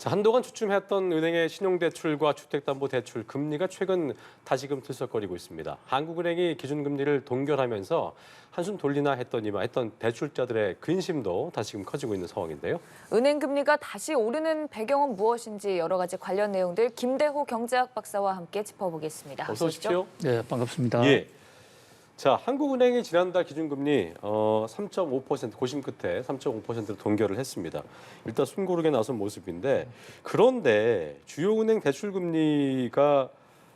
자, 한동안 주춤했던 은행의 신용대출과 주택담보대출 금리가 최근 다시금 들썩거리고 있습니다. 한국은행이 기준금리를 동결하면서 한숨 돌리나 했더니만 했던 대출자들의 근심도 다시금 커지고 있는 상황인데요. 은행 금리가 다시 오르는 배경은 무엇인지 여러 가지 관련 내용들 김대호 경제학 박사와 함께 짚어보겠습니다. 어서 오십시오. 네, 반갑습니다. 예. 자, 한국은행이 지난달 기준금리 3.5% 고심 끝에 3.5%로 동결을 했습니다. 일단 숨고르게 나선 모습인데 그런데 주요 은행 대출 금리가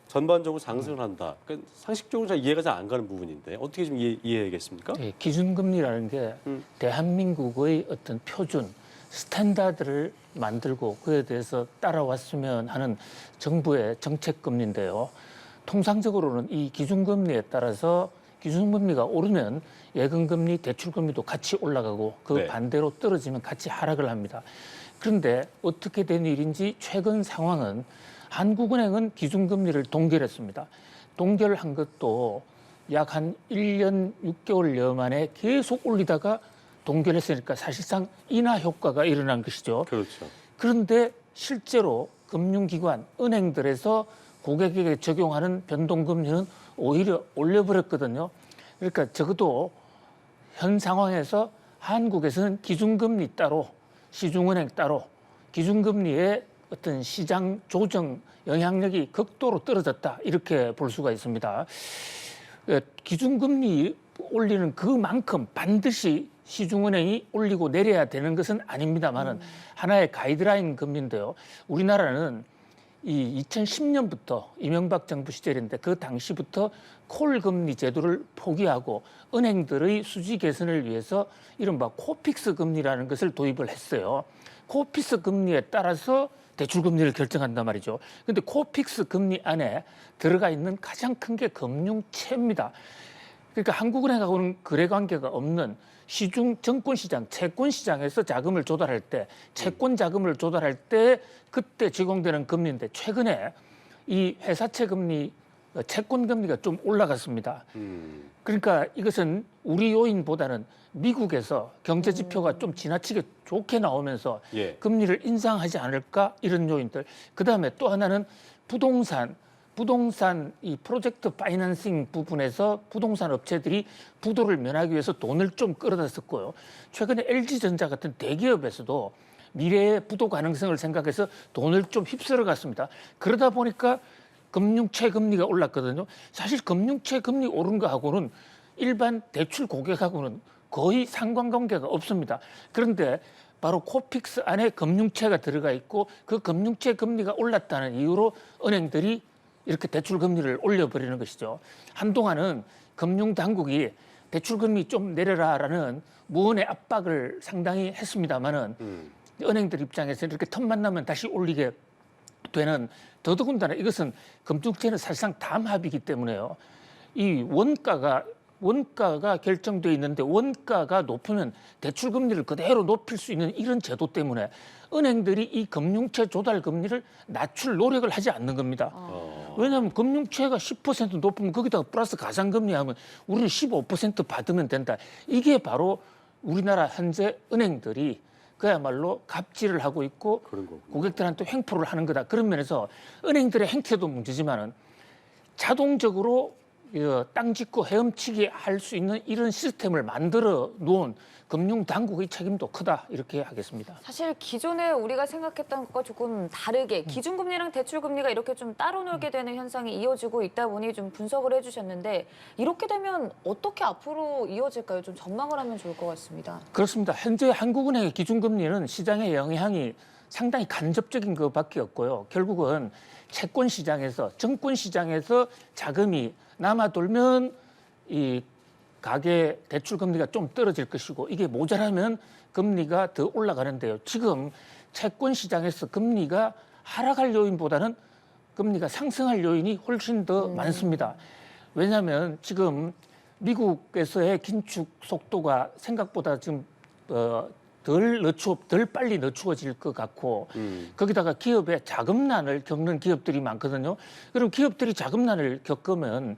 전반적으로 상승을 한다. 그러니까 상식적으로 잘 이해가 잘 안 가는 부분인데 어떻게 좀 이해하겠습니까? 네, 기준금리라는 게 대한민국의 어떤 표준, 스탠다드를 만들고 그에 대해서 따라왔으면 하는 정부의 정책금리인데요. 통상적으로는 이 기준금리에 따라서 기준금리가 오르면 예금금리, 대출금리도 같이 올라가고 그 네. 반대로 떨어지면 같이 하락을 합니다. 그런데 어떻게 된 일인지 최근 상황은 한국은행은 기준금리를 동결했습니다. 동결한 것도 약 한 1년 6개월여 만에 계속 올리다가 동결했으니까 사실상 인하 효과가 일어난 것이죠. 그렇죠. 그런데 실제로 금융기관, 은행들에서 고객에게 적용하는 변동금리는 오히려 올려버렸거든요. 그러니까 적어도 현 상황에서 한국에서는 기준금리 따로, 시중은행 따로, 기준금리의 어떤 시장 조정 영향력이 극도로 떨어졌다 이렇게 볼 수가 있습니다. 기준금리 올리는 그만큼 반드시 시중은행이 올리고 내려야 되는 것은 아닙니다만은 하나의 가이드라인 금리인데요. 우리나라는 이 2010년부터 이명박 정부 시절인데 그 당시부터 콜 금리 제도를 포기하고 은행들의 수지 개선을 위해서 이른바 코픽스 금리라는 것을 도입을 했어요. 코픽스 금리에 따라서 대출 금리를 결정한단 말이죠. 그런데 코픽스 금리 안에 들어가 있는 가장 큰 게 금융채입니다. 그러니까 한국은행하고는 거래 관계가 없는 시중 증권시장, 채권시장에서 자금을 조달할 때, 채권 자금을 조달할 때 그때 적용되는 금리인데 최근에 이 회사채 금리, 채권 금리가 좀 올라갔습니다. 그러니까 이것은 우리 요인보다는 미국에서 경제 지표가 좀 지나치게 좋게 나오면서 예. 금리를 인상하지 않을까 이런 요인들. 그다음에 또 하나는 부동산 이 프로젝트 파이낸싱 부분에서 부동산 업체들이 부도를 면하기 위해서 돈을 좀 끌어다 썼고요. 최근에 LG전자 같은 대기업에서도 미래의 부도 가능성을 생각해서 돈을 좀 휩쓸어 갔습니다. 그러다 보니까 금융채 금리가 올랐거든요. 사실 금융채 금리 오른 거하고는 일반 대출 고객하고는 거의 상관관계가 없습니다. 그런데 바로 코픽스 안에 금융채가 들어가 있고 그 금융채 금리가 올랐다는 이유로 은행들이 이렇게 대출 금리를 올려버리는 것이죠. 한동안은 금융당국이 대출 금리 좀 내려라라는 무언의 압박을 상당히 했습니다만은 은행들 입장에서 이렇게 틈만 나면 다시 올리게 되는 더더군다나 이것은 금융채는 사실상 담합이기 때문에요. 이 원가가 결정돼 있는데 원가가 높으면 대출 금리를 그대로 높일 수 있는 이런 제도 때문에 은행들이 이 금융채 조달 금리를 낮출 노력을 하지 않는 겁니다. 왜냐하면 금융채가 10% 높으면 거기다가 플러스 가상금리 하면 우리는 15% 받으면 된다. 이게 바로 우리나라 현재 은행들이 그야말로 갑질을 하고 있고 고객들한테 횡포를 하는 거다. 그런 면에서 은행들의 행태도 문제지만은 자동적으로 땅 짓고 헤엄치기 할 수 있는 이런 시스템을 만들어 놓은 금융당국의 책임도 크다 이렇게 하겠습니다. 사실 기존에 우리가 생각했던 것과 조금 다르게 기준금리랑 대출금리가 이렇게 좀 따로 놀게 되는 현상이 이어지고 있다 보니 좀 분석을 해주셨는데 이렇게 되면 어떻게 앞으로 이어질까요? 좀 전망을 하면 좋을 것 같습니다. 그렇습니다. 현재 한국은행의 기준금리는 시장의 영향이 상당히 간접적인 것밖에 없고요. 결국은 채권 시장에서 증권 시장에서 자금이 남아돌면 이 가계 대출 금리가 좀 떨어질 것이고 이게 모자라면 금리가 더 올라가는데요. 지금 채권 시장에서 금리가 하락할 요인보다는 금리가 상승할 요인이 훨씬 더 많습니다. 왜냐하면 지금 미국에서의 긴축 속도가 생각보다 지금 덜 빨리 늦추어질 것 같고 거기다가 기업의 자금난을 겪는 기업들이 많거든요. 그럼 기업들이 자금난을 겪으면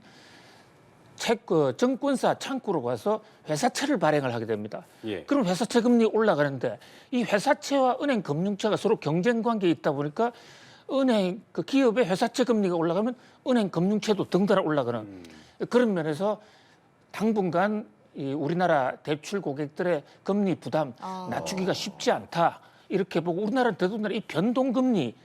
증권사 창구로 가서 회사채를 발행을 하게 됩니다. 예. 그럼 회사채 금리 올라가는데 이 회사채와 은행 금융처가 서로 경쟁 관계에 있다 보니까 은행 그 기업의 회사채 금리가 올라가면 은행 금융채도 덩달아 올라가는 그런 면에서 당분간 이 우리나라 대출 고객들의 금리 부담 낮추기가 쉽지 않다 이렇게 보고 우리나라는 더군다나 이 변동금리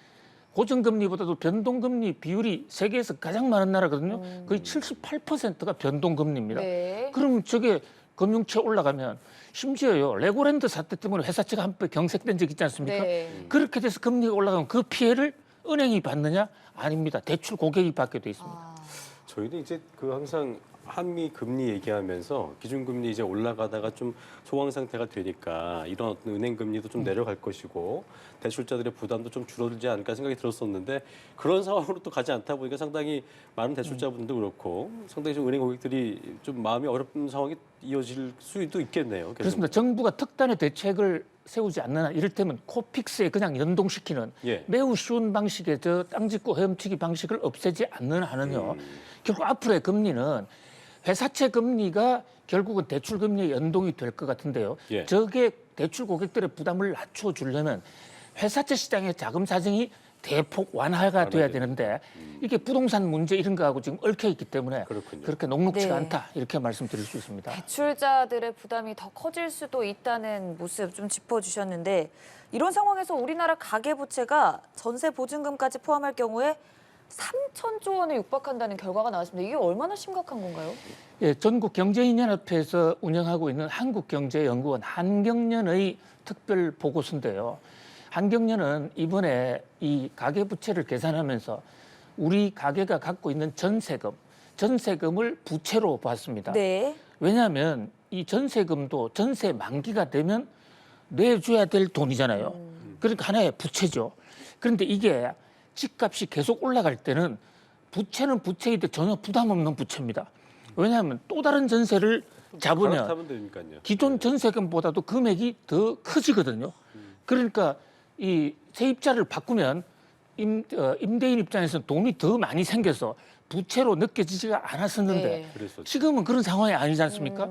고정금리보다도 변동금리 비율이 세계에서 가장 많은 나라거든요. 거의 78%가 변동금리입니다. 네. 그럼 저게 금융채 올라가면 심지어요 레고랜드 사태 때문에 회사채가 한 배 경색된 적 있지 않습니까? 네. 그렇게 돼서 금리가 올라가면 그 피해를 은행이 받느냐? 아닙니다. 대출 고객이 받게 돼 있습니다. 아, 저희는 이제 그 항상 한미 금리 얘기하면서 기준금리 이제 올라가다가 좀 소강 상태가 되니까 이런 어떤 은행 금리도 좀 내려갈 것이고 대출자들의 부담도 좀 줄어들지 않을까 생각이 들었었는데 그런 상황으로 또 가지 않다 보니까 상당히 많은 대출자분도 그렇고 상당히 좀 은행 고객들이 좀 마음이 어렵은 상황이 이어질 수도 있겠네요. 계속. 그렇습니다. 정부가 특단의 대책을 세우지 않는 한 이를테면 코픽스에 그냥 연동시키는 예. 매우 쉬운 방식의 저 땅짓고 헤엄치기 방식을 없애지 않는 한은요. 결국 앞으로의 금리는 회사채 금리가 결국은 대출 금리에 연동이 될 것 같은데요. 예. 저게 대출 고객들의 부담을 낮춰주려면 회사채 시장의 자금 사정이 대폭 완화가 돼야 되는데 이게 부동산 문제 이런 거하고 지금 얽혀 있기 때문에 그렇군요. 그렇게 녹록치가 네. 않다 이렇게 말씀드릴 수 있습니다. 대출자들의 부담이 더 커질 수도 있다는 모습 좀 짚어주셨는데 이런 상황에서 우리나라 가계부채가 전세 보증금까지 포함할 경우에 3천조 원에 육박한다는 결과가 나왔습니다. 이게 얼마나 심각한 건가요? 예, 전국경제인연합회에서 운영하고 있는 한국경제연구원 한경련의 특별 보고서인데요. 한경련은 이번에 이 가계부채를 계산하면서 우리 가계가 갖고 있는 전세금을 부채로 봤습니다. 네. 왜냐하면 이 전세금도 전세 만기가 되면 내줘야 될 돈이잖아요. 그러니까 하나의 부채죠. 그런데 이게 집값이 계속 올라갈 때는 부채는 부채이듯 전혀 부담 없는 부채입니다. 왜냐하면 또 다른 전세를 잡으면 갈아타면 되니까요. 기존 전세금보다도 금액이 더 커지거든요. 그러니까 이 세입자를 바꾸면 임대인 입장에서는 돈이 더 많이 생겨서 부채로 느껴지지가 않았었는데 네. 그랬었죠. 지금은 그런 상황이 아니지 않습니까?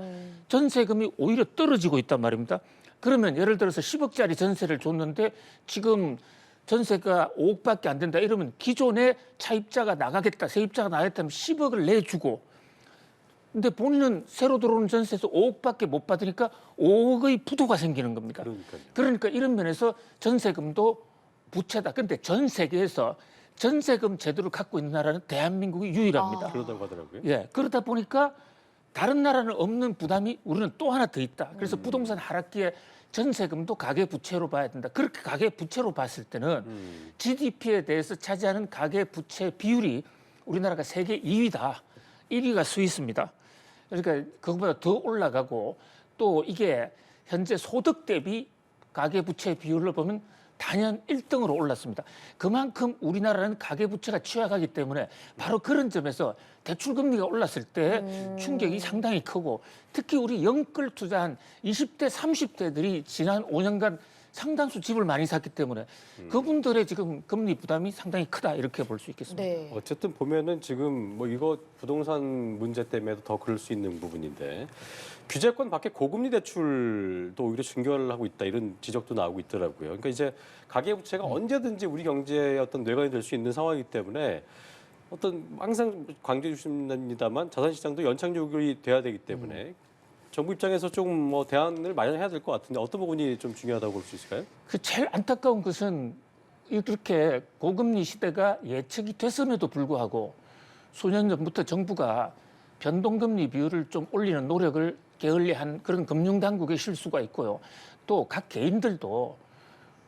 전세금이 오히려 떨어지고 있단 말입니다. 그러면 예를 들어서 10억짜리 전세를 줬는데 지금 전세가 5억밖에 안 된다 이러면 기존에 차입자가 나가겠다, 세입자가 나가겠다면 10억을 내주고 근데 본인은 새로 들어오는 전세에서 5억밖에 못 받으니까 5억의 부도가 생기는 겁니다. 그러니까요. 그러니까 이런 면에서 전세금도 부채다. 근데 전 세계에서 전세금 제도를 갖고 있는 나라는 대한민국이 유일합니다. 그러다고 하더라고요. 예, 그러다 보니까 다른 나라는 없는 부담이 우리는 또 하나 더 있다. 그래서 부동산 하락기에 전세금도 가계 부채로 봐야 된다. 그렇게 가계 부채로 봤을 때는 GDP에 대해서 차지하는 가계 부채 비율이 우리나라가 세계 2위다. 1위가 스위스입니다. 그러니까 그것보다 더 올라가고 또 이게 현재 소득 대비 가계 부채 비율로 보면 단연 1등으로 올랐습니다. 그만큼 우리나라는 가계부채가 취약하기 때문에 바로 그런 점에서 대출금리가 올랐을 때 충격이 상당히 크고 특히 우리 영끌 투자한 20대, 30대들이 지난 5년간 상당수 집을 많이 샀기 때문에 그분들의 지금 금리 부담이 상당히 크다 이렇게 볼 수 있겠습니다. 네. 어쨌든 보면은 지금 뭐 이거 부동산 문제 때문에도 더 그럴 수 있는 부분인데 규제권 밖에 고금리 대출도 오히려 증가를 하고 있다 이런 지적도 나오고 있더라고요. 그러니까 이제 가계부채가 언제든지 우리 경제의 어떤 뇌관이 될 수 있는 상황이기 때문에 어떤 항상 강조해 주십니다만 자산시장도 연착륙이 돼야 되기 때문에 정부 입장에서 좀 뭐 대안을 마련해야 될 것 같은데 어떤 부분이 좀 중요하다고 볼 수 있을까요? 그 제일 안타까운 것은 이렇게 고금리 시대가 예측이 됐음에도 불구하고 수년 전부터 정부가 변동금리 비율을 좀 올리는 노력을 게을리한 그런 금융당국의 실수가 있고요. 또 각 개인들도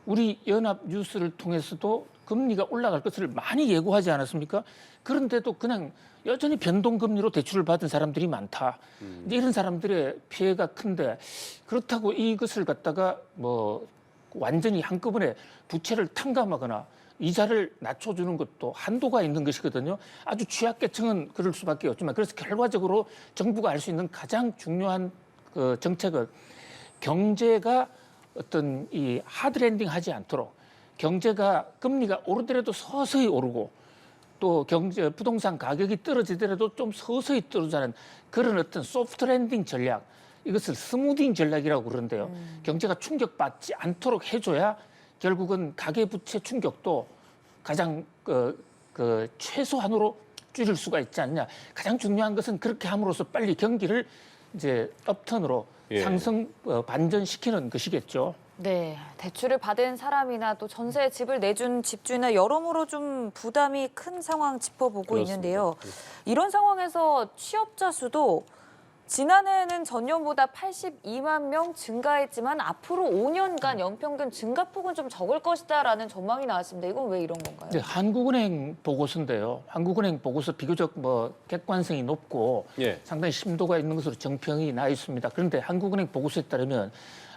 우리 연합 뉴스를 통해서도 금리가 올라갈 것을 많이 예고하지 않았습니까? 그런데도 그냥 여전히 변동금리로 대출을 받은 사람들이 많다. 이제 이런 사람들의 피해가 큰데 그렇다고 이것을 갖다가 뭐 완전히 한꺼번에 부채를 탕감하거나 이자를 낮춰주는 것도 한도가 있는 것이거든요. 아주 취약계층은 그럴 수밖에 없지만 그래서 결과적으로 정부가 할 수 있는 가장 중요한 그 정책은 경제가 어떤 이 하드랜딩하지 않도록 경제가 금리가 오르더라도 서서히 오르고 또 경제 부동산 가격이 떨어지더라도 좀 서서히 떨어지는 그런 어떤 소프트 랜딩 전략, 이것을 스무딩 전략이라고 그러는데요. 경제가 충격받지 않도록 해줘야 결국은 가계부채 충격도 가장 최소한으로 줄일 수가 있지 않냐. 가장 중요한 것은 그렇게 함으로써 빨리 경기를 이제 업턴으로 예. 상승 반전시키는 것이겠죠. 네, 대출을 받은 사람이나 또 전세 집을 내준 집주인이나 여러모로 좀 부담이 큰 상황 짚어보고 그렇습니다. 있는데요. 이런 상황에서 취업자 수도 지난해에는 전년보다 82만 명 증가했지만 앞으로 5년간 연평균 증가폭은 좀 적을 것이다라는 전망이 나왔습니다. 이건 왜 이런 건가요? 네, 한국은행 보고서인데요. 한국은행 보고서 비교적 객관성이 높고 예. 상당히 심도가 있는 것으로 정평이 나 있습니다. 그런데 한국은행 보고서에 따르면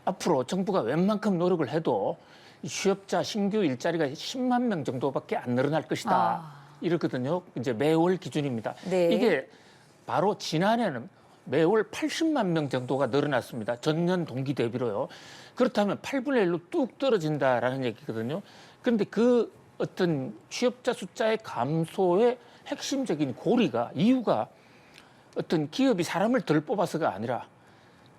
앞으로 정부가 웬만큼 노력을 해도 이 취업자 신규 일자리가 10만 명 정도밖에 안 늘어날 것이다. 이렇거든요. 이제 매월 기준입니다. 네. 이게 바로 지난해는 매월 80만 명 정도가 늘어났습니다. 전년 동기 대비로요. 그렇다면 8분의 1로 뚝 떨어진다라는 얘기거든요. 그런데 그 어떤 취업자 숫자의 감소의 핵심적인 이유가 어떤 기업이 사람을 덜 뽑아서가 아니라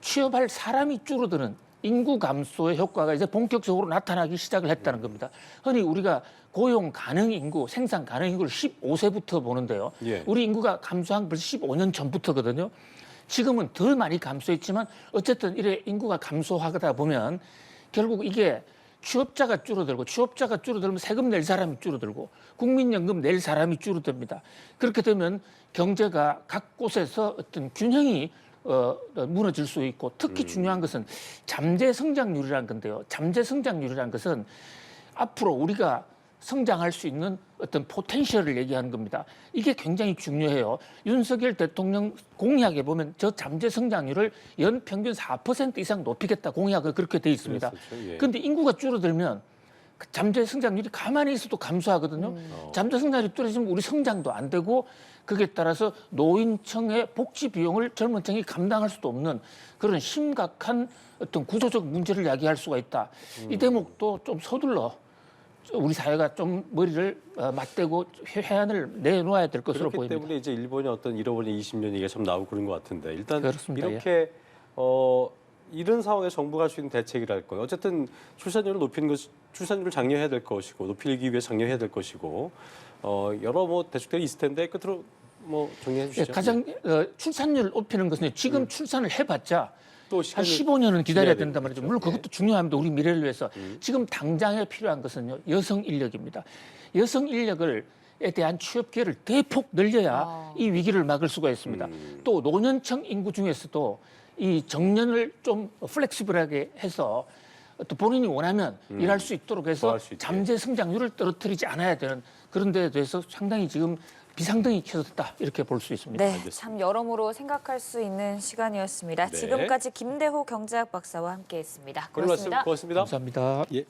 취업할 사람이 줄어드는 인구 감소의 효과가 이제 본격적으로 나타나기 시작을 했다는 겁니다. 흔히 우리가 고용 가능 인구, 생산 가능 인구를 15세부터 보는데요. 예. 우리 인구가 감소한 벌써 15년 전부터거든요. 지금은 더 많이 감소했지만 어쨌든 이래 인구가 감소하다 보면 결국 이게 취업자가 줄어들면 세금 낼 사람이 줄어들고 국민연금 낼 사람이 줄어듭니다. 그렇게 되면 경제가 각 곳에서 어떤 균형이 무너질 수 있고 특히 중요한 것은 잠재 성장률이라는 건데요. 잠재 성장률이라는 것은 앞으로 우리가 성장할 수 있는 어떤 포텐셜을 얘기하는 겁니다. 이게 굉장히 중요해요. 윤석열 대통령 공약에 보면 저 잠재 성장률을 연평균 4% 이상 높이겠다 공약은 그렇게 돼 있습니다. 그런데 인구가 줄어들면 그 잠재 성장률이 가만히 있어도 감소하거든요. 잠재 성장률이 떨어지면 우리 성장도 안 되고 그에 따라서 노인층의 복지 비용을 젊은 층이 감당할 수도 없는 그런 심각한 어떤 구조적 문제를 야기할 수가 있다. 이 대목도 좀 서둘러 우리 사회가 좀 머리를 맞대고 해안을 내놓아야 될 것으로 그렇기 보입니다. 때문에 이제 일본의 어떤 잃어버린 20년 얘기가 참 나오고 그런 것 같은데 일단 그렇습니다. 이렇게 이런 상황에 정부가 할 수 있는 대책이랄 건 어쨌든 출산율을 높이는 것, 출산율을 장려해야 될 것이고 높이기 위해 장려해야 될 것이고 여러 대책들이 있을 텐데 끝으로 정리해 주시죠. 가장 출산율 높이는 것은 지금 출산을 해봤자 또 한 시간이 15년은 기다려야 기다려야 된단 말이죠. 되겠죠. 물론 그것도 중요합니다. 우리 미래를 위해서. 지금 당장에 필요한 것은요. 여성 인력입니다. 여성 인력에 대한 취업 기회를 대폭 늘려야 이 위기를 막을 수가 있습니다. 또 노년층 인구 중에서도 이 정년을 좀 플렉시블하게 해서 또 본인이 원하면 일할 수 있도록 해서 더할 수 있게. 잠재 성장률을 떨어뜨리지 않아야 되는 그런 데에 대해서 상당히 지금 비상등이 켜졌다 이렇게 볼 수 있습니다. 네, 참 여러모로 생각할 수 있는 시간이었습니다. 네. 지금까지 김대호 경제학 박사와 함께했습니다. 오늘 말씀 고맙습니다. 고맙습니다. 감사합니다. 예.